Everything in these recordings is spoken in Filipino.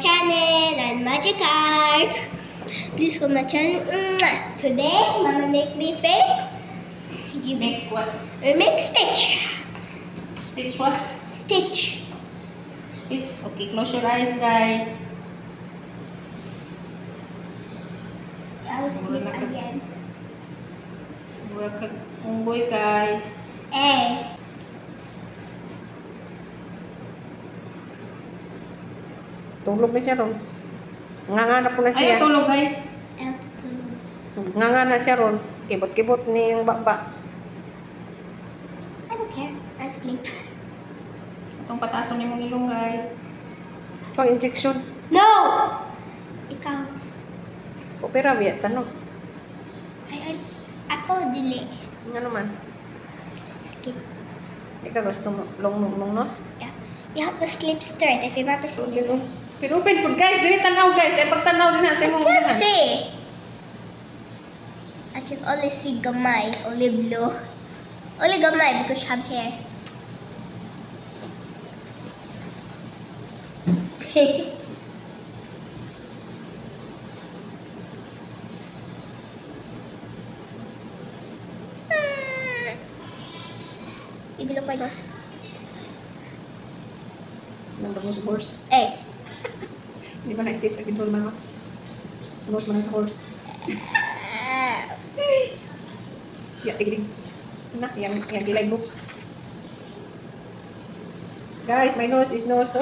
channel and Magic Art. Please go to my channel. Today, Mama make me face. You make what? We make Stitch. Stitch what? Stitch. Stitch. Okay, close your eyes, guys. I'll sleep again. Work unggoy, guys. Eh. Tulog na siya ron. Nganga na po na Ayaw siya. tulog, guys. Nganga na siya ron. Kibot-kibot ni yung baba. I don't care. I'll sleep. Itong patason ni mong ilong, guys. Pang injection. No! Ikaw. Opera biya tanong. Ako, dili. Nga naman. Sakit. Di ka gusto mo long nos? Yeah. You have to sleep straight if you want to sleep. Pero open po guys. Dili tanaw guys. Ay pagtanaw din na sa imong Let's unahan. see. I can only see gamay, only blue. Only gamay because you have hair. Iglo ko dos. Nandang mo sa horse. Eh. Di ba na-state sa control man mo? Horse man sa horse. Ya, tigring. Na, yang gilay book. Guys, my nose is nose.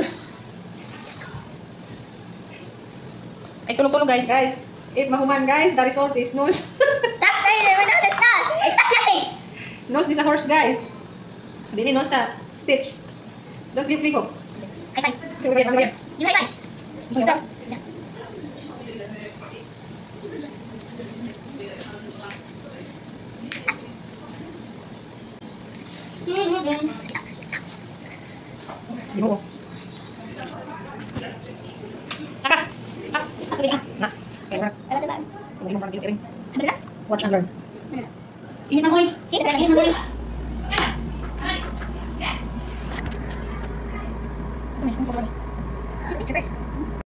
Ay, tulog-tulog, guys. Guys, if mahuman guys, the result is nose. Stop staring at me. Stop. Stop laughing. Nose ni sa horse guys. Dili nose sa stitch. Don't give me hope. High five. You high five. Stop. Yeah. Di mo. Saka. Na. Kaya Ano ba? hindi mo parang ring. Ano na? Watch and learn. Ano na? Ihin na, hoy. Sige, Ihin na, hoy. Sige, first.